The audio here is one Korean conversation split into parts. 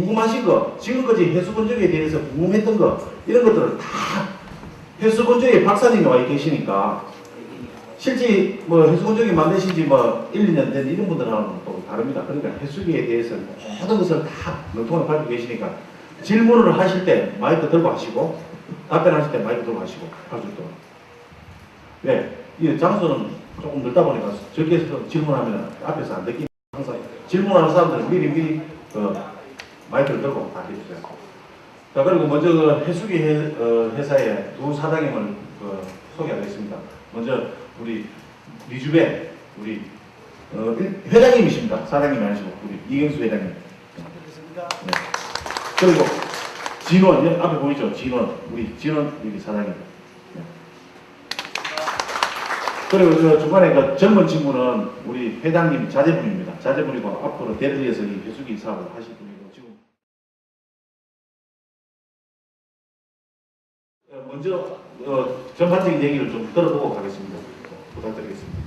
궁금하신 거, 지금까지 해수건조기에 대해서 궁금했던 거, 이런 것들을 다 해수건조기 박사님이 와 계시니까, 실제 뭐 해수건조기 만드신 지 뭐 1, 2년 된 이런 분들하고는 또 다릅니다. 그러니까 해수기에 대해서 모든 것을 다 능통을 가지고 계시니까, 질문을 하실 때 마이크 들고 하시고, 답변하실 때 마이크 들고 하시고, 할 수 있도록. 네, 이 장소는 조금 넓다 보니까 저기에서 질문하면 앞에서 안 듣기 항상 질문하는 사람들은 미리 마이크를 들고 다 해주세요. 자, 그리고 먼저 그 해수기 회사의 두 사장님을 소개하겠습니다. 먼저 우리 리주벤 우리 회장님이십니다. 사장님이 아니시고 우리 이경수 회장님. 네. 그리고 진원 앞에 보이죠? 진원 우리 진원 여기 사장님. 네. 그리고 저 중간에 그 젊은 친구는 우리 회장님 자제분입니다. 자제분이고 앞으로 대리에서 이 해수기 사업을 하실 분이고 지금 먼저 전반적인 얘기를 좀 들어보고 가겠습니다. 부탁드리겠습니다.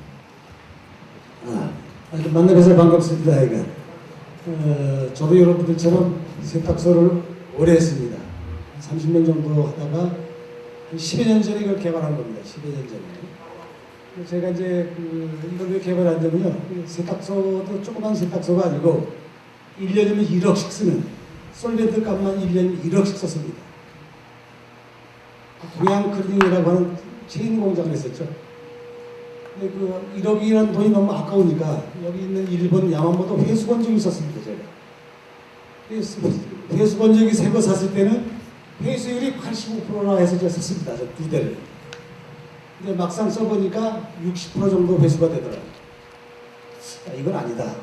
만나뵈서 반갑습니다. 저도 여러분들처럼 세탁소를 오래 했습니다. 30년 정도 하다가 10여 년 전에 이걸 개발한 겁니다. 10여 년 전에. 제가 이제 이걸 왜 개발하냐면요. 세탁소도 조그만 세탁소가 아니고 1년이면 1억씩 쓰는 솔벤트 값만 1년에 1억씩 썼습니다. 동양 클리닝이라고 하는 체인 공장을 했었죠. 근데 그 1억이라는 돈이 너무 아까우니까 여기 있는 일본 야마모토 회수건조기 썼습니다. 제가. 회수건조기 새 거 샀을 때는 회수율이 85%나 해서 제가 샀습니다. 저 두 대를. 근데 막상 써보니까 60% 정도 회수가 되더라고요. 이건 아니다.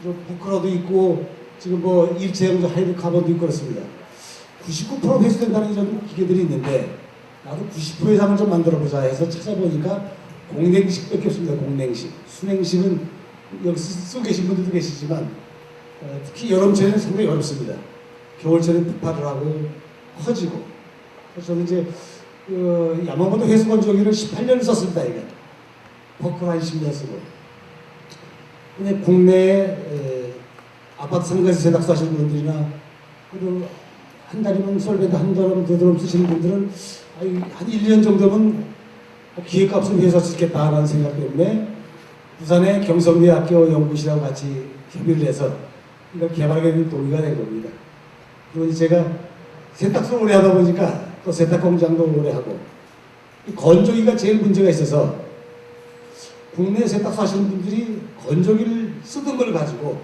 부크로도 있고 지금 뭐 일체형 하이드카본도 있고 그렇습니다. 99% 회수된다는 이런 기계들이 있는데 나도 90% 이상을 좀 만들어보자 해서 찾아보니까 공냉식밖에 없습니다. 공냉식. 순냉식은 여기 쓰고 계신 분들도 계시지만 특히 여름철에는 상당히 어렵습니다. 겨울철에는 부파를 하고 커지고. 그래서 저는 이제 야마모토 회수건조기를 18년을 썼습니다. 이게 버클 한 10년 쓰고. 근데 국내에 아파트 상가에서 세탁소 하시는 분들이나 그리고 한 달이면 솔벤트 한 드럼 두 드럼 쓰시는 분들은 한 1년 정도면 기획값을 위해서 쓰겠다라는 생각 때문에 부산의 경성대학교 연구실하고 같이 협의를 해서 이걸 개발하게 된 동기가 된 겁니다. 그리고 제가 세탁소를 오래 하다 보니까 또 세탁 공장도 오래 하고 건조기가 제일 문제가 있어서 국내 세탁소 하시는 분들이 건조기를 쓰던 걸 가지고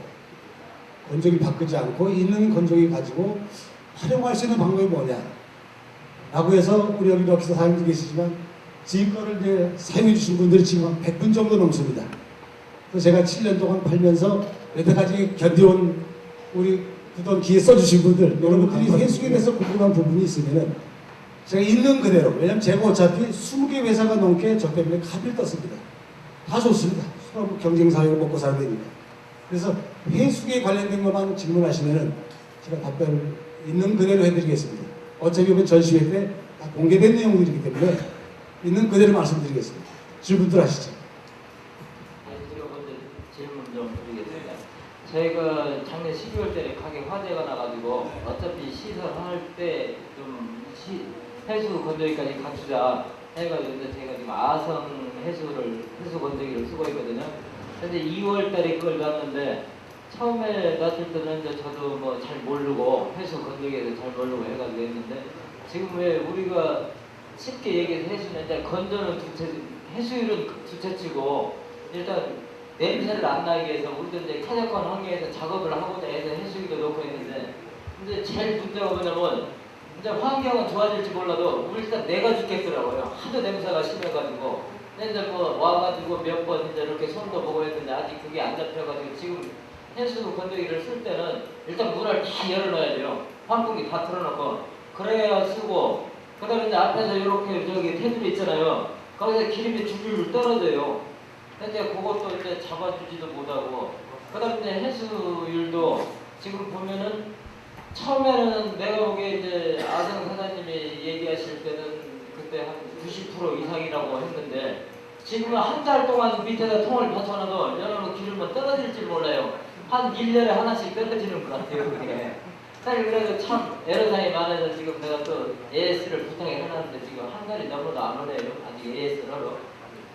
건조기 바꾸지 않고 있는 건조기 가지고 활용할 수 있는 방법이 뭐냐 라고 해서 우리 여기 여기서 사용도 계시지만 지금 거를 이제 사용해 주신 분들이 지금 한 100분 정도 넘습니다. 그래서 제가 7년 동안 팔면서 여태까지 견뎌온 우리 그동안 기회 써주신 분들 여러분들이 회수기에 대해서 궁금한 부분이 있으면은 제가 있는 그대로 왜냐면 제가 어차피 20개 회사가 넘게 저 때문에 카피를 떴습니다. 다 좋습니다. 서로 경쟁사회로 먹고 살아야 되니까. 그래서 회수기에 관련된 것만 질문하시면은 제가 답변을 있는 그대로 해드리겠습니다. 어차피 이번 전시회 때 다 공개된 내용들이기 때문에 있는 그대로 말씀드리겠습니다. 질문들 하시죠. 질문 좀 드리겠습니다. 저희가 작년 12월 달에 가게 화재가 나가지고 어차피 시설할 때 좀 해수 건조기까지 갖추자 해가지고 제가 지금 아성 해수 건조기를 쓰고 있거든요. 근데 2월 달에 그걸 놨는데 처음에 놨을 때는 이제 저도 뭐 잘 모르고 회수 건조기에서 잘 모르고 해가지고 했는데 지금 왜 우리가 쉽게 얘기해서 해수는 이제 건조는 해수율은 두째치고 일단 냄새를 안 나게 해서 우리도 이제 쾌적한 환경에서 작업을 하고자 해서 해수기도 놓고 있는데 근데 제일 문제가 뭐냐면 이제 환경은 좋아질지 몰라도 우리 일단 내가 죽겠더라고요. 하도 냄새가 심해가지고 근데 뭐 와가지고 몇 번 이제 이렇게 손도 보고 했는데 아직 그게 안 잡혀가지고 지금 해수 건조기를 쓸 때는 일단 문을 다 열어놔야 돼요. 환풍기 다 틀어놓고 그래야 쓰고 그 다음에 이제 앞에서 이렇게 저기 테두리 있잖아요. 거기서 기름이 줄줄 떨어져요. 근데 그것도 이제 잡아주지도 못하고 그 다음에 이제 해수율도 지금 보면은 처음에는 내가 보기에 이제 아성 사장님이 얘기하실 때는 그때 한 90% 이상이라고 했는데 지금은 한 달 동안 밑에다 통을 받쳐놔도 여러분 기름은 떨어질지 몰라요. 한 1년에 하나씩 떨어지는 것 같아요, 그게. 사실 그래도 참 애로사항이 많아서 지금 내가 또 AS를 부탁해 해놨는데 지금 한 달이 넘어도 안 오네요. 아직 AS를 하러.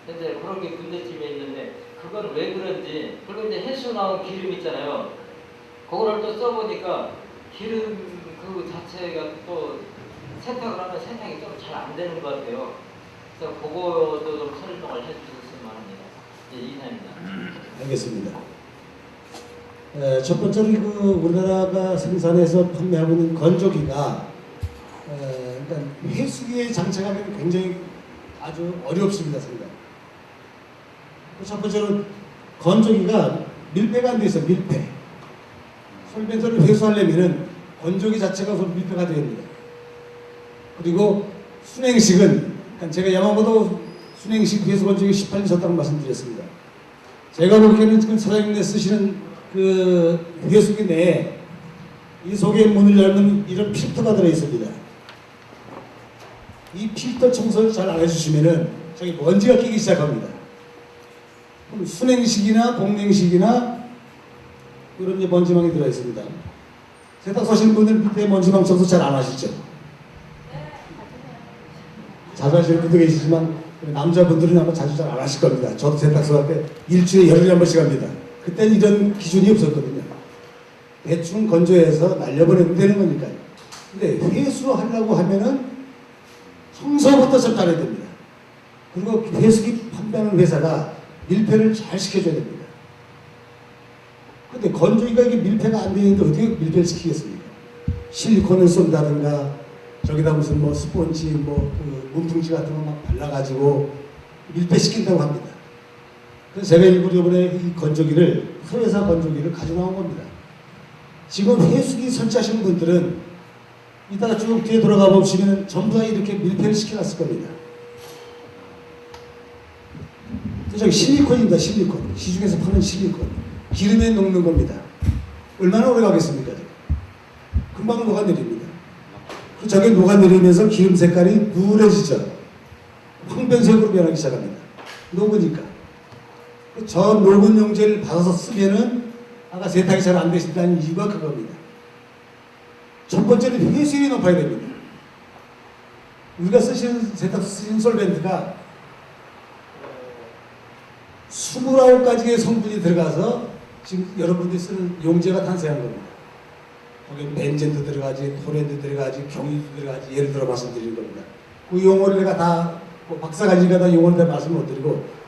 근데 그런 게 문제점이 있는데 그건 왜 그런지. 그리고 이제 해수 나온 기름 있잖아요. 그거를 또 써보니까 기름 그 자체가 또 세탁을 하면 세탁이 좀 잘 안 되는 것 같아요. 그래서 그거도 좀 설명을 해주셨으면 합니다. 예, 이상입니다. 알겠습니다. 첫 번째로 그 우리나라가 생산해서 판매하고 있는 건조기가 일단 회수기에 장착하기는 굉장히 아주 어렵습니다, 생각. 첫 번째로는 건조기가 밀폐가 안 돼 있어요, 밀폐. 솔벤트를 회수하려면은 건조기 자체가 밀폐가 되어야 됩니다. 그리고 순행식은, 그러니까 제가 야마모토 순행식 회수 건조기 18년 썼다고 말씀드렸습니다. 제가 보기에는 지금 사장님네 쓰시는 그 회수기 내에 이 속에 문을 열면 이런 필터가 들어있습니다. 이 필터 청소를 잘 안 해주시면은 저기 먼지가 끼기 시작합니다. 그럼 순행식이나 공냉식이나 이런 이제 먼지망이 들어있습니다. 세탁 하시는 분들 밑에 먼지망 청소 잘 안 하시죠? 자주 하시는 분도 계시지만 남자분들은 아마 자주 잘 안 하실 겁니다. 저도 세탁소 할 때 일주일에 열흘에 한 번씩 합니다. 그때는 이런 기준이 없었거든요. 대충 건조해서 날려버리면 되는 거니까요. 근데 회수하려고 하면은 청소부터 잘해야 됩니다. 그리고 회수기 판매하는 회사가 밀폐를 잘 시켜줘야 됩니다. 근데 건조기가 이게 밀폐가 안 되는데 어떻게 밀폐를 시키겠습니까? 실리콘을 쏜다든가 저기다 무슨 뭐 스펀지 그 문풍지 같은 거 막 발라가지고 밀폐시킨다고 합니다. 그래서 제가 일부러 이번에 이 건조기를, 소회사 건조기를 가지고 나온 겁니다. 지금 회수기 설치하시는 분들은 이따가 쭉 뒤에 돌아가 보시면 전부 다 이렇게 밀폐를 시켜놨을 겁니다. 저기 실리콘입니다, 실리콘. 시중에서 파는 실리콘. 기름에 녹는 겁니다. 얼마나 오래 가겠습니까? 금방 녹아내립니다. 그 저게 녹아내리면서 기름 색깔이 누래지죠. 황변색으로 변하기 시작합니다. 녹으니까. 저 녹은 용제를 받아서 쓰면은 아까 세탁이 잘 안 되신다는 이유가 그겁니다. 첫 번째는 회수율이 높아야 됩니다. 우리가 쓰시는 세탁 쓰시는 솔벤트가 29가지의 성분이 들어가서 지금 여러분들이 쓰는 용제가 탄생한 겁니다. 거기 벤젠도 들어가지, 토렌도 들어가지, 경유도 들어가지, 예를 들어 말씀드리는 겁니다. 그 용어를 내가 다 박사가지가 다 용어를 다 말씀 못 드리고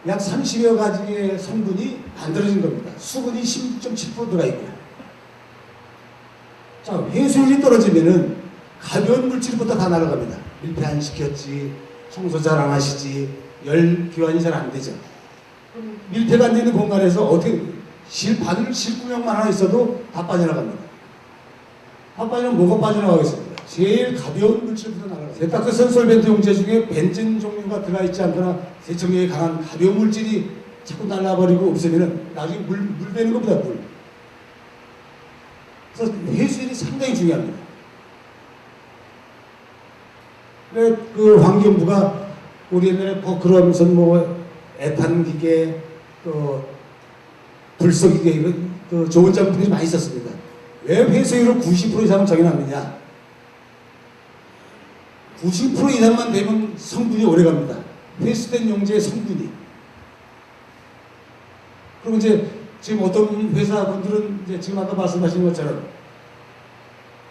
약 30여 가지의 성분이 만들어진 겁니다. 수분이 16.7% 들어가 있고요. 자, 회수율이 떨어지면은 가벼운 물질부터 다 날아갑니다. 밀폐 안 시켰지, 청소 잘 안 하시지, 열 교환이 잘 안 되죠. 밀폐가 안 되는 공간에서 어떻게 실구멍만 하나 있어도 다 빠져나갑니다. 다 빠지면 뭐가 빠져나가겠습니까? 제일 가벼운 물질부터 나갑니다. 세탁소 솔벤트 용제 중에 벤젠 종류가 들어가 있지 않거나 세척력이 강한 가벼운 물질이 자꾸 날라버리고 없으면은 나중에 물 되는 겁니다, 물. 그래서 회수율이 상당히 중요합니다. 그래, 그 환경부가 우리 옛날에 그러면서 에탄 기계, 또 불소 기계, 이런 그 좋은 작품들이 많이 있었습니다. 왜 회수율을 90% 이상을 정해놨느냐? 90% 이상만 되면 성분이 오래갑니다. 회수된 용제의 성분이. 그리고 이제 지금 어떤 회사분들은 이제 지금 아까 말씀하신 것처럼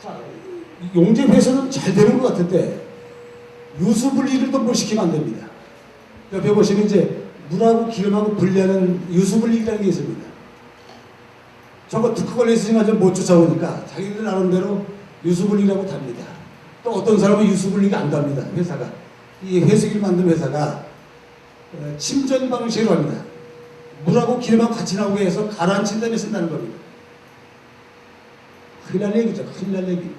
자, 용제 회수는 잘 되는 것 같은데 유수 분리를 또 뭘 시키면 안 됩니다. 옆에 보시면 이제 물하고 기름하고 분리하는 유수 분리라는 게 있습니다. 저거 특허 걸려 있으니까 좀 못 쫓아오니까 자기들 나름대로 유수 분리라고 답니다. 또 어떤 사람은 유수 분리가 안 답니다. 회사가. 이 회수기를 만든 회사가 침전 방식으로 합니다. 물하고 기름하고 같이 나오게 해서 가라앉힌 다음에 쓴다는 겁니다. 큰일 날 얘기죠. 큰일 날 얘기.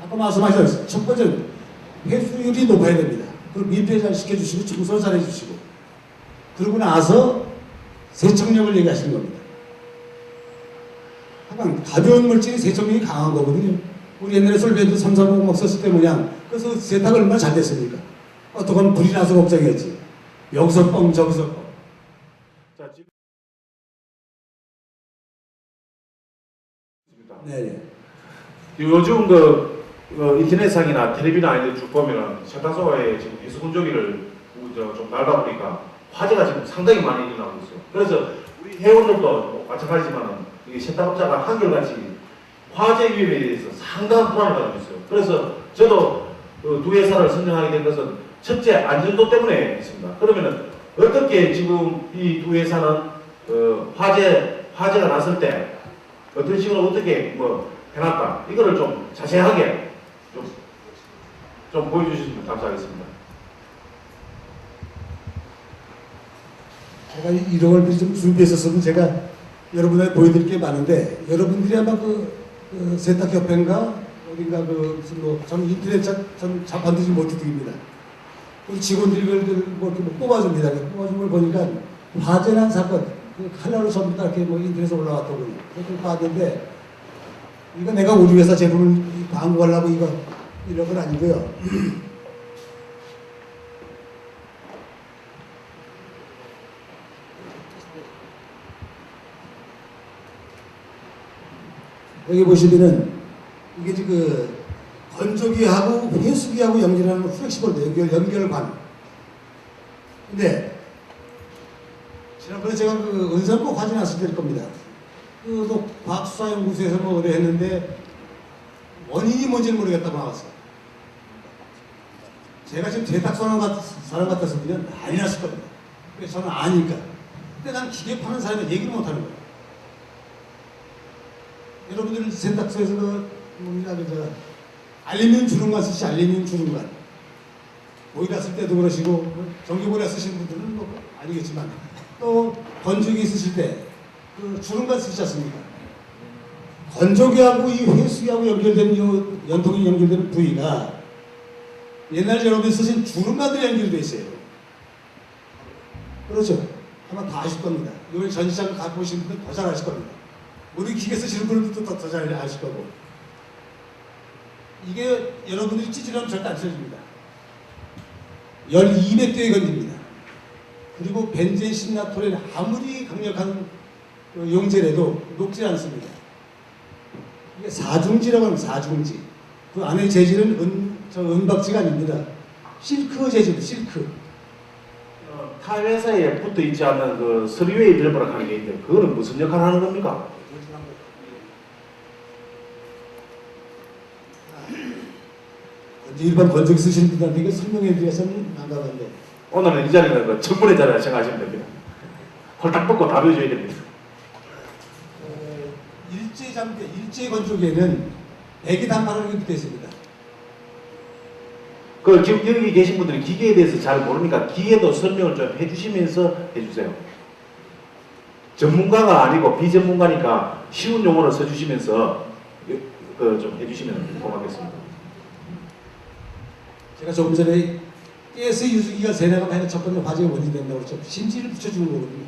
아까 말씀하셨어요. 첫 번째는 회수율이 높아야 됩니다. 그리고 밀폐 잘 시켜주시고 청소 잘 해주시고 그러고 나서 세척력을 얘기하시는 겁니다. 하여간 가벼운 물질이 세척력이 강한 거거든요. 우리 옛날에 솔벤트 3, 4, 5 막 썼을 때 뭐냐 그래서 세탁을 얼마나 잘 됐습니까? 어떡하면 불이 나서 걱정이었지. 여기서 뻥 저기서 뻥. 네. 요즘 그 인터넷상이나 텔레비나 이런 쭉 보면은 세탁소에 지금 해수 건조기를 좀 달다 보니까 화재가 지금 상당히 많이 일어나고 있어요. 그래서 우리 회원들도 마찬가지지만은 이게 세탁업자가 한결같이 화재 위험에 대해서 상당한 불안을 가지고 있어요. 그래서 저도 그 두 회사를 선정하게 된 것은 첫째 안전도 때문에 있습니다. 그러면은 어떻게 지금 이 두 회사는 화재가 났을 때 어떤 식으로 어떻게 뭐 해놨다 이거를 좀 자세하게 좀 보여주시면 감사하겠습니다. 제가 이런 걸 좀 준비했었으면 제가 여러분한테 보여드릴 게 많은데 여러분들이 아마 그 세탁협회인가 어딘가 저는 인터넷 전 반드시 못 드립니다. 우리 직원들이 그걸 뭐 이렇게 뽑아줍니다. 뽑아준 걸 보니까 화재난 사건 하나로 전부 다 이렇게 뭐 인터넷에 올라왔더군요. 그걸 봤는데 이거 내가 우리 회사 제품을 광고하려고 이런 건 아니고요. 여기 보시면은 이게 지금 건조기하고 회수기하고 연결하는 플렉시블 연결관. 근데 지난번에 제가 그 은산포 화재 났을 때일 겁니다. 또 과학수사연구소에서 뭐 그래 했는데 원인이 뭔지는 모르겠다고 나왔어요. 제가 지금 세탁소하는 사람 같았으면 난리 났을 겁니다. 그래서 저는 아니까. 근데 난 기계 파는 사람이 얘기를 못하는 거예요. 여러분들 세탁소에서 알루미늄 주름관 쓰시 알루미늄 주름관 보일러 쓸 때도 그러시고 전기 보일러 쓰시는 분들은 뭐 아니겠지만 또 건조기 쓰실 때 그 주름관 쓰시지 않습니까? 건조기하고 이 회수기하고 연결된 이 연통이 연결되는 부위가 옛날 여러분이 쓰신 주름관들이 연결되어 있어요. 그렇죠? 아마 다 아실 겁니다. 이번에 전시장 갖고 오신 분들 더 잘 아실 겁니다. 우리 기계 쓰시는 분들도 더 잘 아실 거고. 이게 여러분들이 찌질하면 절대 안 찢어집니다. 열 200도에 건집니다. 그리고 벤젠 신나토렌 아무리 강력한 용제라도 녹지 않습니다. 이게 사중지라고 하는 사중지. 그 안에 재질은 은박지가 아닙니다. 실크 재질, 실크. 타 회사에 붙어 있지 않는 그 서류에 일부러 하는 게 있는데 그거는 무슨 역할을 하는 겁니까? 일반 건조기 쓰시는 분들한테 이거 설명해 드려서는 난감한데 오늘은 이 자리는 그 전문의 자리라 생각하시면 됩니다. 홀딱 벗고 답해줘야 됩니다. 일제 건조기에는 배기 단판이 붙어 있습니다. 그 지금 여기 계신 분들이 기계에 대해서 잘 모르니까 기계도 설명을 좀 해주시면서 해주세요. 전문가가 아니고 비전문가니까 쉬운 용어를 써주시면서 좀 해주시면 고맙겠습니다. 제가 조금 전에 가스 유수기가 세뇌가 만약 첫 번째 화재의 원인이 된다고 그랬죠. 심지를 붙여주는 거거든요.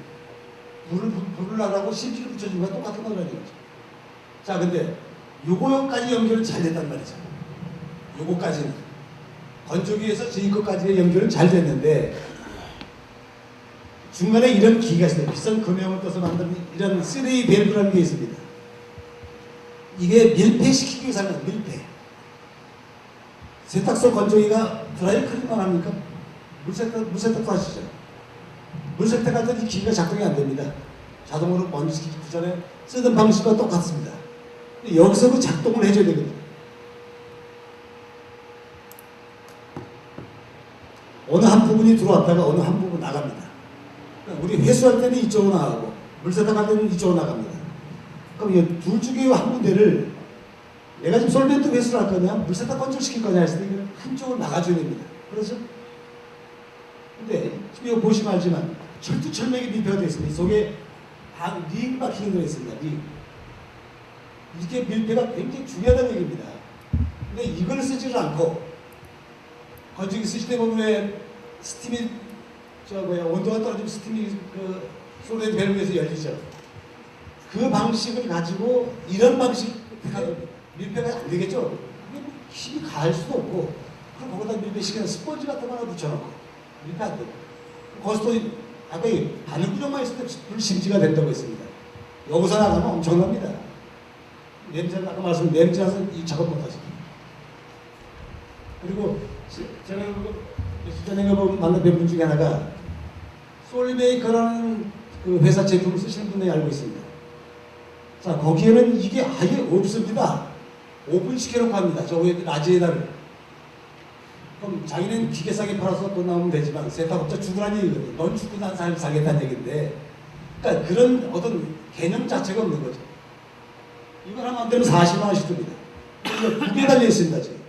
불을 나가고 심지를 붙여주는 거랑 똑같은 거라는 거죠. 자, 근데 요거까지 연결은 잘 됐단 말이죠. 요거까지는. 건조기에서 저희거까지의 연결은 잘 됐는데 중간에 이런 기계가 있어요. 비싼 금형을 떠서 만든 이런 3웨이 밸브라는 게 있습니다. 이게 밀폐시키기 위해서 하는 밀폐. 세탁소 건조기가 드라이클린만 합니까? 물세탁도 하시죠. 물세탁 할 때는 이 기계가 작동이 안 됩니다. 자동으로 먼지시키기 전에 쓰던 방식과 똑같습니다. 근데 여기서 그 작동을 해줘야 되거든요. 어느 한 부분이 들어왔다가 어느 한 부분 나갑니다. 그러니까 우리 회수할 때는 이쪽으로 나가고 물세탁할 때는 이쪽으로 나갑니다. 그럼 이 둘 중에 한 군데를 내가 지금 솔벤트 회수를 할 거냐 물세탁 건조시킬 거냐 했을 때 이걸 한쪽을 막아줘야 됩니다. 그렇죠? 근데 지금 이거 보시면 알지만 철두철미하게 밀폐가 되어 있습니다. 이 속에 링 박히는 거 있습니다. 링. 이렇게 밀폐가 굉장히 중요하다는 얘기입니다. 근데 이걸 쓰지를 않고 건조기 쓰실 때 보면 왜 스팀이 온도가 떨어지면 스팀이 그 솔벤트 밸브에서 열리죠. 그 방식을 가지고 이런 방식 밀폐가 안 되겠죠. 이게 뭐 힘이 가할 수도 없고 그럼 거기다 밀폐시키는 스펀지 같은 거 하나 붙여놓고 밀폐 안 되고 거기서 아까 바늘 구멍만 있을 때 불심지가 된다고 했습니다. 여기서 나가면 엄청납니다. 냄새 아까 말씀 냄새 나서 이 작업 못 하죠. 그리고 제가 며칠 전에 만난 분 중에 하나가 솔메이커라는 그 회사 제품을 쓰시는 분이 알고 있습니다. 자, 거기에는 이게 아예 없습니다. 오픈시켜놓고 합니다. 저 위에 라지에다를. 그럼 자기는 기계 싸게 팔아서 돈 나오면 되지만 세탁업자 죽으라는 얘기거든요. 넌 죽고 난 사람 사겠다는 얘기인데, 그러니까 그런 어떤 개념 자체가 없는 거죠. 이걸 하면 안 되면 40만 원씩 듭니다. 두 개 달려 있습니다. 지금.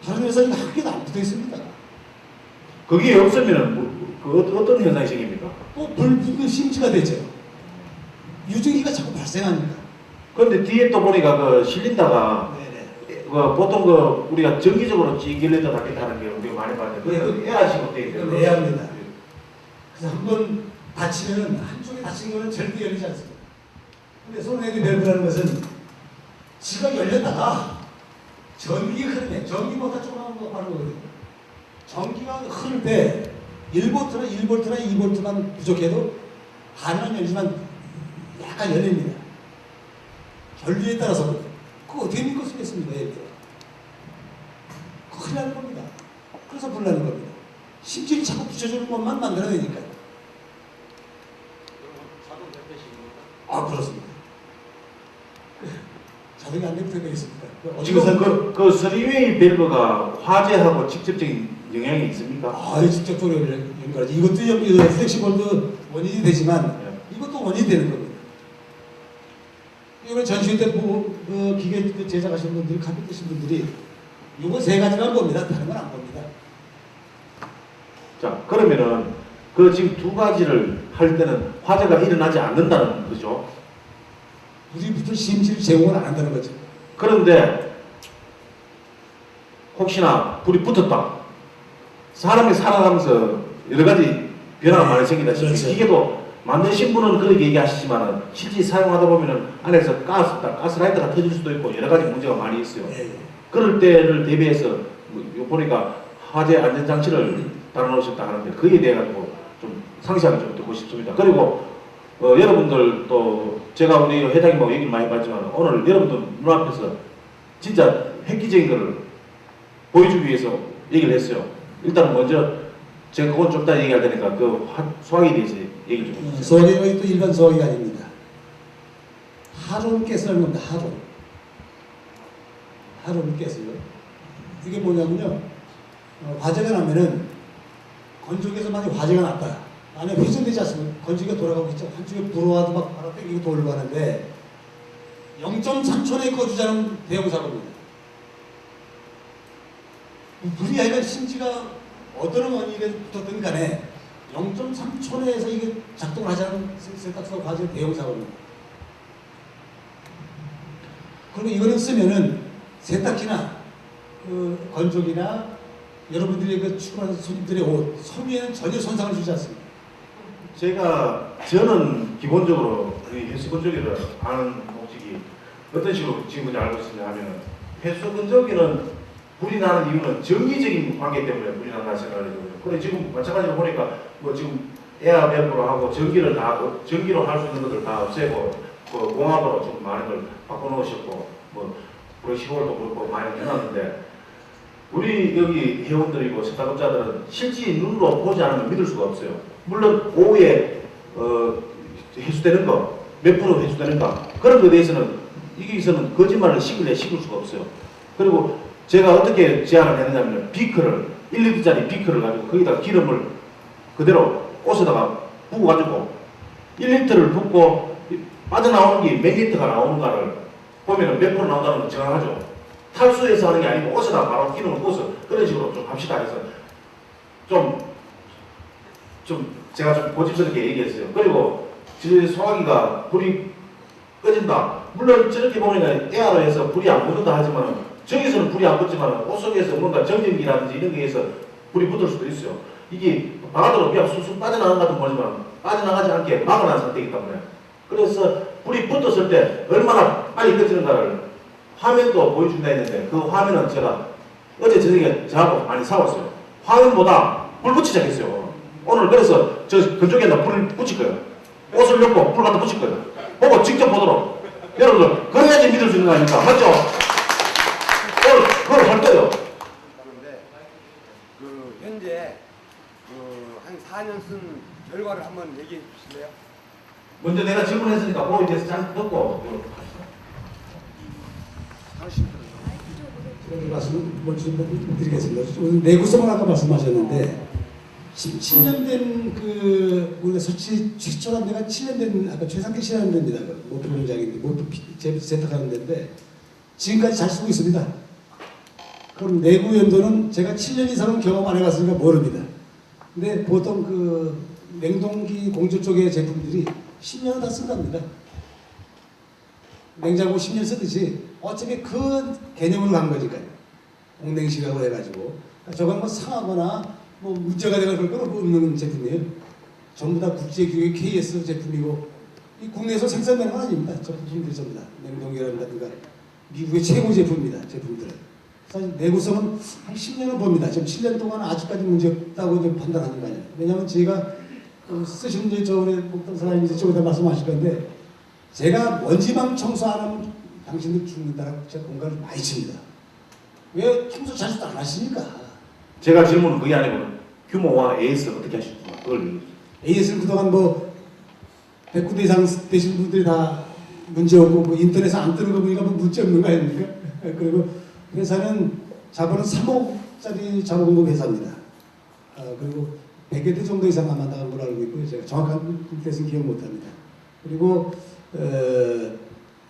다른 회사는 한 개도 안 붙어 있습니다. 그게 없으면은 어떤 현상이 생깁니까? 또 불붙는 심지가 되죠. 유증기가 자꾸 발생합니다. 그런데 뒤에 또 보니까 그 실린다가 네네. 그 보통 그 우리가 정기적으로 찌길레터 닿겠다는 게 우리가 많이 봤는데 그건 에아식으로 되어 있어요. 내야 합니다. 그래서 한번 다치면은 한쪽에 다친 거는 절대 열리지 않습니다. 근데 소네드 밸브라는 것은 지가 열렸다가 전기 흐르네. 전기보다 조그마한 거 하는 거거든요. 전기가 흐를 때 1볼트나 1볼트나 2볼트만 부족해도 반은 열지만 약간 열립니다. 전류에 따라서 그거 어떻게 믿고 쓰겠습니까? 큰일 나는 겁니다. 그래서 불나는 겁니다. 심지를 자꾸 붙여주는 것만 만들어내니까요. 아, 그렇습니다. 자동이 안 되면 되겠습니까? 지금 그 스리웨이 밸브가 화재하고 직접적인 영향이 있습니까? 아, 직접적으로 연결하지. 이것도 플렉시볼도 원인이 되지만 이것도 원인이 되는 겁니다. 이번에 전시회 때 그 기계 제작하신 분들이 카페 뜨신 분들이 이거 세 가지만 봅니다. 다른 건 안 봅니다. 자, 그러면은 그 지금 두 가지를 할 때는 화재가 일어나지 않는다는 거죠. 우리부터 심지를 제공을 안 한다는 거죠. 그런데 혹시나 불이 붙었다. 사람이 살아가면서 여러 가지 변화가 많이 생기다시피 그렇죠. 기계도 만드신 분은 그렇게 얘기하시지만 실제 사용하다 보면은 안에서 가스라이트가 터질 수도 있고 여러 가지 문제가 많이 있어요. 예. 그럴 때를 대비해서 요 보니까 화재 안전장치를 달아놓으셨다 하는데 그에 대해 가지고 좀 상세하게 좀 듣고 싶습니다. 그리고 여러분들 또 제가 우리 회장님하고 얘기를 많이 봤지만 오늘 여러분들 눈앞에서 진짜 획기적인 거를 보여주기 위해서 얘기를 했어요. 일단 먼저 제가 그건 좀 이따 얘기할 테니까 그 소화기에 대해서 얘기를 좀 해주세요. 소화기가 또 일반 소화기가 아닙니다. 하론 가스라는 겁니다. 하론 가스요. 이게 뭐냐면요. 화재가 나면은 건조기에서 만약 화재가 났다. 안에 회전되지 않습니까? 건조기가 돌아가고 있죠. 한쪽에 불어와도 막 바로 땡기고 돌고 하는데 0.3초 내에 꺼주자는 대형 사고입니다. 불이 아니라 심지가 어떤 원인에 붙었든 간에 0.3초 내에서 이게 작동을 하지 않은 세탁소 화재 대형 사고입니다. 그리고 이거는 쓰면은 세탁기나 그 건조기나 여러분들이 그 출근하는 손님들의 옷, 섬유에는 전혀 손상을 주지 않습니다. 저는 기본적으로 이 해수 건조기를 아는 목적이 어떤 식으로 지금까지 알고 있느냐 하면 해수 건조기는 불이 나는 이유는 전기적인 관계 때문에 불이 난다 생각을 해요. 그래 지금 마찬가지로 보니까 뭐 지금 에어 밸브로 하고 전기로 할 수 있는 것들 다 없애고 그 공합으로 좀 많은 걸 바꿔놓으셨고 뭐 브러시홀도 그렇고 많이 해놨는데 우리 여기 회원들이고 세탁업자들은 실제 눈으로 보지 않으면 믿을 수가 없어요. 물론 오후에 해수되는 거, 몇 프로 해수되는가 그런 거에 대해서는 여기서는 거짓말을 식을 수가 없어요. 그리고 제가 어떻게 제안을 했느냐면 비커를 1리터짜리 비커를 가지고 거기다 기름을 그대로 옷에다가 부어가지고 1리터를 붓고 빠져나오는 게 몇 리터가 나오는가를 보면은 몇 프로 나온다는 걸 정확하죠. 탈수해서 하는 게 아니고 옷에다가 바로 기름을 부어서 그런 식으로 좀 합시다 해서 좀 제가 좀 고집스럽게 얘기했어요. 그리고 저 소화기가 불이 꺼진다. 물론 저렇게 보면 에어로 해서 불이 안 붙는다 하지만 저기서는 불이 안 붙지만 옷 속에서 뭔가 정전기라든지 이런 게 해서 불이 붙을 수도 있어요. 이게 바다로 그냥 쑥쑥 빠져나가는 것 같은 거지만 빠져나가지 않게 막아놓은 상태이기 때문에 그래서 불이 붙었을 때 얼마나 빨리 꺼지는가를 화면도 보여준다 했는데 그 화면은 제가 어제 저녁에 저하고 많이 싸웠어요. 화면보다 불 붙이자 했어요. 오늘 그래서 저 그쪽에다 불을 붙일 거예요. 옷을 넣고 불 갖다 붙일 거예요. 보고 직접 보도록. 여러분들 그래야지 믿을 수 있는 거 아닙니까? 맞죠? 그걸 할 거예요. 그런데 그 현재 한 4년 쓴 결과를 한번 얘기해 주실래요? 먼저 내가 질문했으니까 그거에 대해서 잘 듣고 말씀 먼저 좀 드리겠습니다. 오늘 내구성을 아까 말씀하셨는데 17년 된 그 우리가 설치 최초한 데가 7년 된 아까 최상기 씨라는 데입니다. 그 모토 공장인데 모토 세탁하는 데인데 지금까지 잘 쓰고 있습니다. 그럼 내구 연도는 제가 7년 이상은 경험 안 해봤으니까 모릅니다. 근데 보통 그 냉동기 공조 쪽의 제품들이 10년은 다 쓴답니다. 냉장고 10년 쓰듯이 어차피 그 개념으로 간 거니까요. 공냉식이라고 해가지고 저건 뭐 상하거나 뭐 문제가 되거나 그럴 건 없는 제품이에요. 전부 다 국제기구의 KS 제품이고 이 국내에서 생산되는 건 아닙니다. 저 제품들이 전부 다 냉동기라든가 미국의 최고 제품입니다. 제품들은. 사실 내구성은 한 10년은 봅니다. 지금 7년 동안 아직까지 문제 없다고 판단하는 거 아니에요. 왜냐하면 저희가 쓰신 이제 저번에 목동 사장님 이제 저기다 말씀하실 건데 제가 먼지만 청소 안 하면 당신들 죽는다라고 제가 공간을 많이 칩니다. 왜 청소 자주도 안 하십니까? 제가 질문은 그게 아니고 규모와 AS 어떻게 하십니까? 그걸 AS는 그동안 뭐 109대 이상 되신 분들이 다 문제 없고 뭐 인터넷에 안 뜨는 거 보니까 뭐 문제 없는 거 아닙니까? 그리고 회사는 자본은 3억짜리 자본공급 회사입니다. 그리고 100여 대 정도 이상 아마 나간 걸로 알고 있고요. 제가 정확한 뜻은 기억 못합니다. 그리고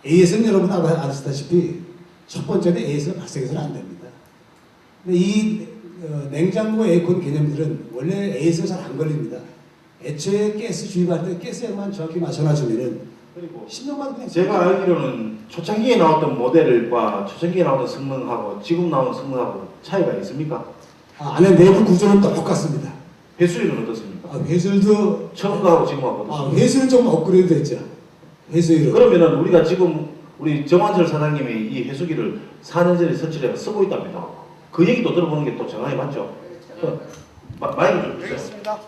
AS는 여러분 아시다시피 첫 번째는 AS가 발생해서는 안 됩니다. 근데 이 냉장고 에어컨 개념들은 원래 AS가 잘 안 걸립니다. 애초에 가스 주입할 때 가스에만 정확히 맞춰놔주면은 그리고 10년만 그냥 제가 알기로는 초창기에 나왔던 모델과 초창기에 나왔던 성능하고 지금 나오는 성능하고 차이가 있습니까? 안에 내부 구조는 똑같습니다. 배수율은 어떻습니까? 회수율도 처음하고 지금하고 회수율은 좀 업그레이드 됐죠. 회수율은. 그러면은 우리가 지금 우리 정환철 사장님이 이 해수기를 4년 전에 설치를 해서 쓰고 있답니다. 그 얘기도 들어보는 게 또 정확히 맞죠? 마이크 좀 주세요. 알겠습니다.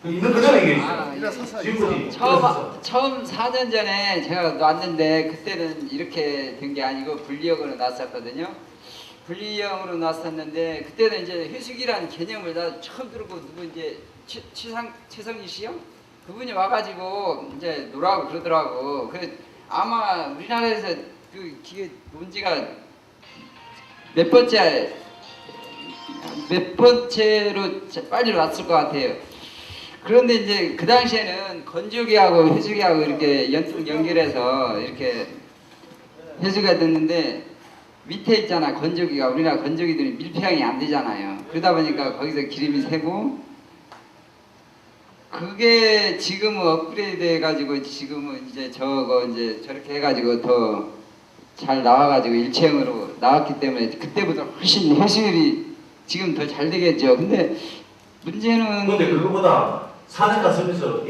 있는 그대로 얘기해 아, 주세요. 지금까지 처음 4년 전에 제가 놨는데 그때는 이렇게 된 게 아니고 분리형으로 놨었거든요. 분리형으로 놨었는데 그때는 이제 회수기라는 개념을 나 처음 들어보고 누구 이제 최성기 씨요? 그분이 와가지고 이제 노라고 그러더라고. 그 아마 우리나라에서 그 기계 논지가 몇 번째로 빨리 왔을 것 같아요. 그런데 이제 그 당시에는 건조기하고 해수기하고 이렇게 연결해서 이렇게 해수기가 됐는데 밑에 있잖아 건조기가 우리나라 건조기들이 밀폐형이 안 되잖아요. 그러다 보니까 거기서 기름이 새고 그게 지금은 업그레이드 해가지고 지금은 이제 저거 이제 저렇게 해가지고 더 잘 나와가지고 일체형으로 나왔기 때문에 그때보다 훨씬 해수율이 지금 더 잘 되겠죠. 근데 문제는 근데 그거보다 4년간 쓰면서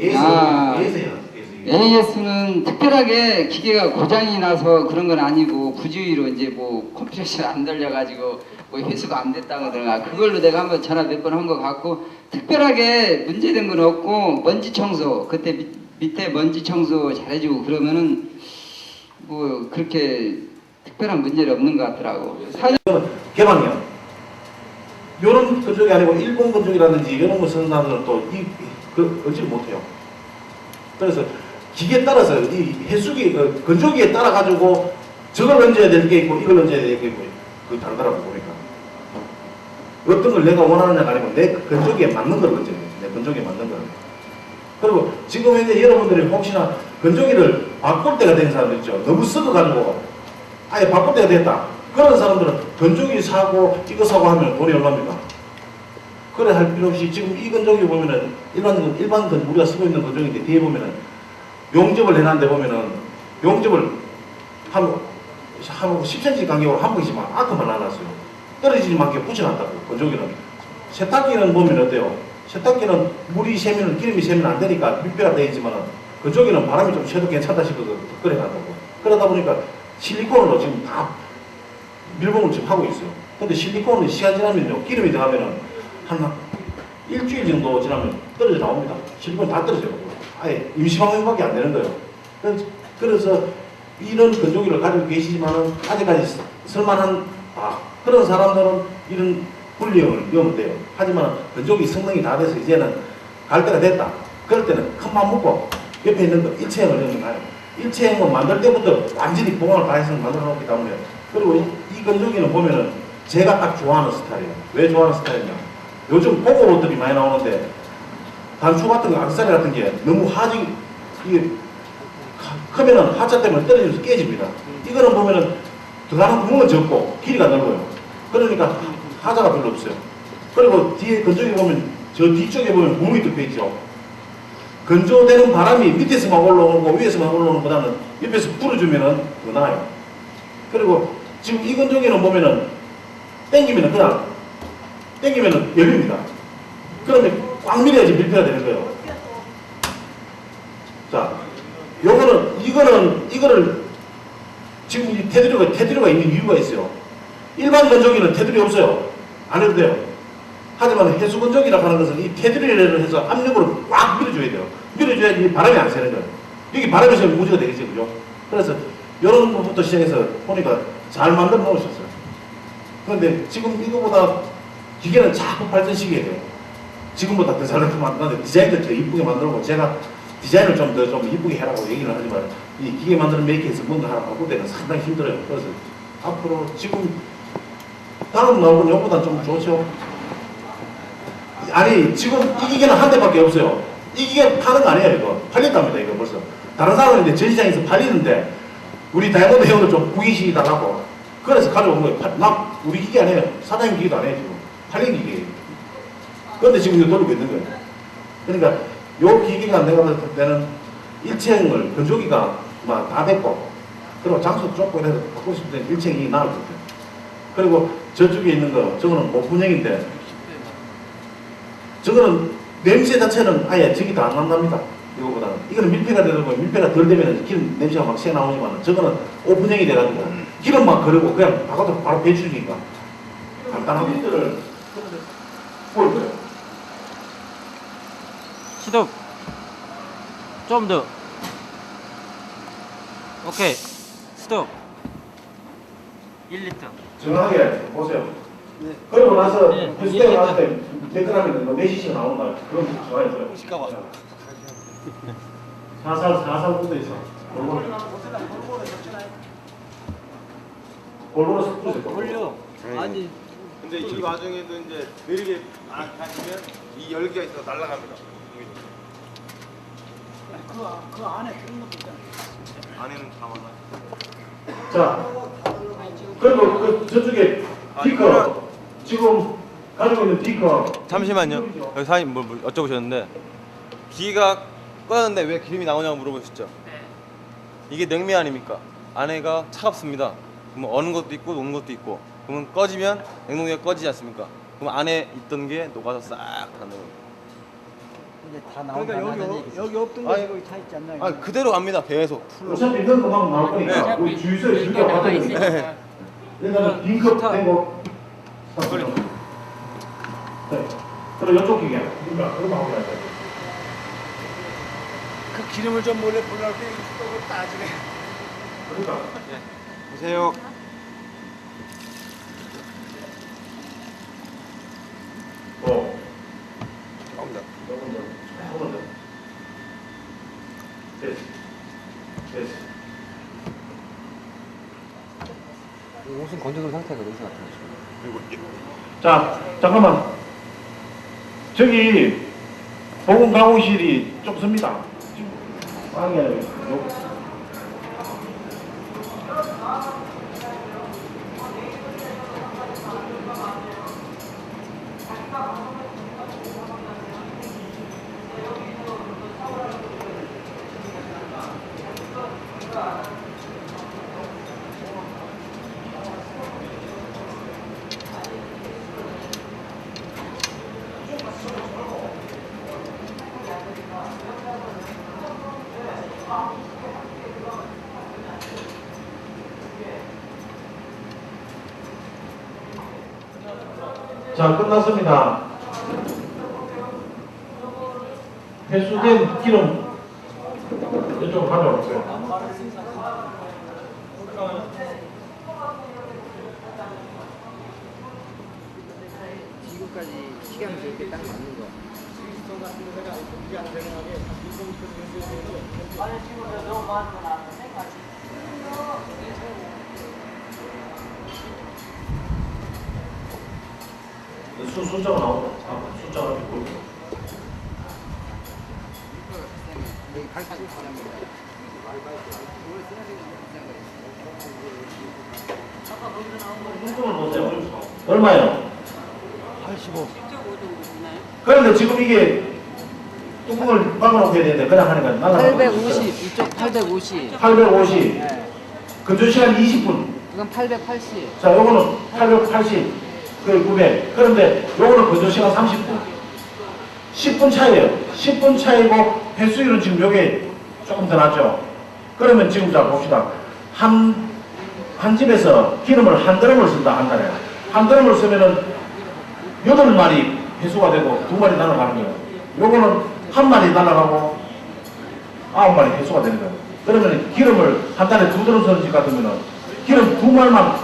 AS는 특별하게 기계가 고장이 나서 그런 건 아니고 부주의로 이제 뭐 컴프레셔 안 돌려가지고 뭐 회수가 안 됐다고 그러나 그걸로 내가 한번 전화 몇 번 한 것 같고 특별하게 문제된 건 없고 먼지 청소 그때 밑에 먼지 청소 잘해주고 그러면은 뭐 그렇게 특별한 문제는 없는 것 같더라고. 개방형 요런 건조기 아니고 일본 건조기라든지 이런 거 쓰는 사람들은 또 얻지를 못해요. 그래서 기계에 따라서 이 해수기 건조기에 따라 가지고 저걸 얹어야 될 게 있고 이걸 얹어야 될 게 있고 그 다르더라고 보니까 어떤 걸 내가 원하느냐가 아니고 내 건조기에 맞는 걸 얹어야 돼. 내 건조기에 맞는 걸. 그리고 지금 현재 여러분들이 혹시나 건조기를 바꿀 때가 된 사람들 있죠. 너무 썩어가지고 아예 바꿀 때가 됐다. 그런 사람들은 건조기 사고 이거 사고 하면 돈이 얼마입니까? 그래 할 필요 없이 지금 이 건조기 보면은 일반 우리가 쓰고 있는 건조기인데 뒤에 보면은 용접을 해놨는데 보면은 용접을 한 10cm 간격으로 한 번씩만 아크만 놔놨어요. 떨어지지 않게 붙여놨다고 건조기는. 세탁기는 보면 어때요? 세탁기는 물이 새면 기름이 새면 안 되니까密閉가 되어 있지만 건조기는 바람이 좀 새도 괜찮다 싶어서 끓여놨다고. 그러다 보니까 실리콘으로 지금 다 밀봉을 지금 하고 있어요. 근데 실리콘은 시간 지나면요 기름이 들어가면은 한 일주일 정도 지나면 떨어져 나옵니다. 실리콘이 다 떨어져요. 아예 임시방역밖에 안 되는 거예요. 그래서 그래서 이런 건조기를 가지고 계시지만은 아직까지 쓸만한 그런 사람들은 이런 분리형을 넣으면 돼요. 하지만 건조기 성능이 다 돼서 이제는 갈 때가 됐다. 그럴 때는 큰 맘 먹고 옆에 있는 거 일체형을 넣으면 가요. 일체형은 만들 때부터 완전히 보강을 다 해서 만들어 놓기 때문에. 그리고 이 건조기는 보면은 제가 딱 좋아하는 스타일이에요. 왜 좋아하는 스타일이냐? 요즘 고급 옷들이 많이 나오는데 단추 같은 거, 악세사리 같은 게 너무 이게 크면은 하차 때문에 떨어져서 깨집니다. 이거는 보면은 들어가는 구멍은 적고 길이가 넓어요. 그러니까 하자가 별로 없어요. 그리고 뒤에 건조기 보면 저 뒤쪽에 보면 구멍이 뚫려 있죠. 건조되는 바람이 밑에서만 올라오고 위에서만 올라오는 보다는 옆에서 불어주면은 더 나아요. 그리고 지금 이 건조기는 보면은 당기면은 그냥 당기면은 열립니다. 그러면 꽉 밀어야지 밀폐가 되는 거예요. 자, 이거를 지금 이 테두리가 있는 이유가 있어요. 일반 건조기는 테두리 없어요. 안 해도 돼요. 하지만 해수 건조기라고 하는 것은 이 테두리를 해서 압력으로 꽉 밀어줘야 돼요. 밀어줘야지 바람이 안 새는 거예요. 여기 바람이 새면 무지가 되겠죠, 그죠? 그래서 이런 부분부터 시작해서 보니까 잘 만들어 놓으셨어요. 그런데 지금 이거보다 기계는 자꾸 발전시켜야 돼요. 지금보다 더 잘하게 만드는데 디자인도 더 이쁘게 만들고 제가 디자인을 좀 이쁘게 해라고 얘기를 하지만 이 기계 만드는 메이커에서 뭔가 하나 바꿀 때는 상당히 힘들어요. 그래서 앞으로 지금 다음 나오는 것보다 좀 좋죠. 아니 지금 이 기계는 한 대밖에 없어요. 이 기계 파는 거 아니에요. 이거 팔렸답니다. 이거 벌써 다른 사람인데 전시장에서 팔리는데 우리 다이아몬드 회원을 좀 구경시켜달라고 그래서 가져온 거예요. 막 우리 기계 아니에요. 사장님 기계도 아니에요. 지금 팔린 기계예요. 그런데 지금 이거 돌리고 있는 거예요. 그러니까 요 기계가 내가 봤을 때는 일체형을 건조기가 막 다 됐고 그리고 장소도 좁고 이래서 바꾸고 싶을 때는 일체형이 나을 것 같아요. 그리고 저쪽에 있는 거 저거는 오픈형인데 저거는 냄새 자체는 아예 저기도 안 난답니다. 이거보다는 이거는 밀폐가 되고 밀폐가 덜 되면 기름 냄새가 막 새 나오지만 저거는 오픈형이 돼가지고 기름 막 거르고 그냥 바로 배출이니까 간단한 것들을 볼 거예요. 시도 좀 더. 오케이. 스톱. 1리터. 정확하게 보세요. 그러고 나서 네, 뉴스에 예, 나왔을 때 댓글하면 몇 시씩 나온다. 그런 거 좋아해서요. 사살 붙어 있어. 골고루 섞어주세요. 돌려. 아니. 근데 이 와중에도 이제 느리게 안 하시면 이 열기가 있어서 날아갑니다. 그 안에 그런 것도 있잖아요. 안에는 다 많아요. 자, 그리고 그 저쪽에 비커 지금 가지고 있는 비커. 잠시만요. 여기 사장님 뭘 여쭤보셨는데 기계가 꺼졌는데 왜 기름이 나오냐고 물어보셨죠? 이게 냉매 아닙니까? 안에가 차갑습니다. 그러면 어는 것도 있고 녹는 것도 있고. 그러면 꺼지면 냉동기가 꺼지지 않습니까? 그럼 안에 있던 게 녹아서 싹 닿는 겁니다. 근데 다 나온다. 여기 없던 거 여기 차 있지 않나요? 아 그대로 갑니다. 계속 풀로. 어차피 있는 것만 나올 거니까 우리 주유소에 주유가 받거든요. 네. 일단은 빈컵 떼고 네. 그리고 이쪽 기계 그러니까 그거 나오면 돼. 그 기름을 좀 몰래 불러올 때 이쪽으로 따지네. 그러니까 보세요. 나옵니다. 조금 더. 됐어. 됐어. 옷은 건조된 상태가 냄새 같아요. 자, 잠깐만. 저기 보건 가공실이 좀 습니다. 지금 빵이 아니라 요. 자, 끝났습니다. 회수된 기름 이쪽으로 가져오세요. 지금까지 시간이 저렇게 딱 맞는 거. 숫자가 나오고 숫자가 보이고. 여기 발판 비쌉니다. 뚜껑을 보세요. 얼마예요? 85. 그런데 지금 이게 뚜껑을 박아놓고 해야 되는데 그냥 하니까 날아가고 850, 이쪽 850. 850. 네. 건조 시간 20분. 이건 880. 자, 요거는 880. 그 900. 그런데 요거는 건조 시간 30분. 10분 차이에요. 10분 차이고 횟수율은 지금 요게 조금 더 낫죠. 그러면 지금 자 봅시다. 한 집에서 기름을 한 드럼을 쓴다 한 달에. 한 드럼을 쓰면은 8마리 회수가 되고 2마리 날아가는 거예요. 요거는 한 마리 날아가고 9마리 회수가 되는 거예요. 그러면 기름을 한 달에 2드럼 쓰는 집 같으면은 기름 2마리만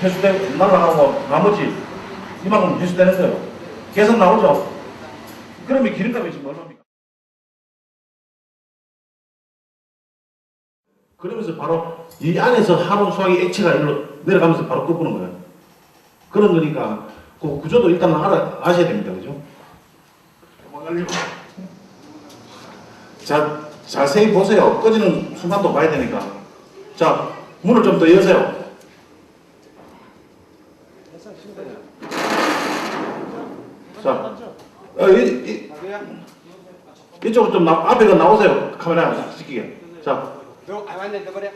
회수되고 날아가고 나머지 이만큼 회수되는 거예요. 계속 나오죠. 그러면 기름값이 지금 얼마입니까? 그러면서 바로 이 안에서 하루 수확이 액체가 일로 내려가면서 바로 꺾는 거예요. 그런 거니까 그 구조도 일단 아셔야 됩니다. 그죠? 자, 자세히 보세요. 꺼지는 순간도 봐야 되니까. 자, 문을 좀 더 여세요. 자, 이쪽으로 좀 앞에 나오세요. 카메라 찍히게. 자, 완전 넣어버려.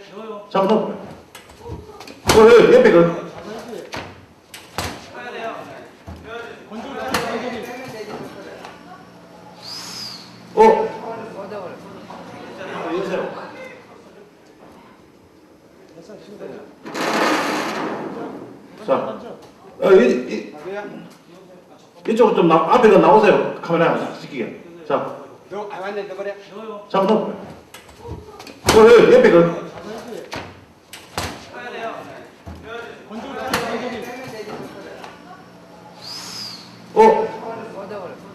잠깐 넣어봐요. 옆에 그. 여보세요. 자, 이쪽으로 좀 앞에 나오세요. 카메라 찍히게. 자, 완전 넣어버려. 잠깐 넣어봐요. 옆에 그. 여보세요.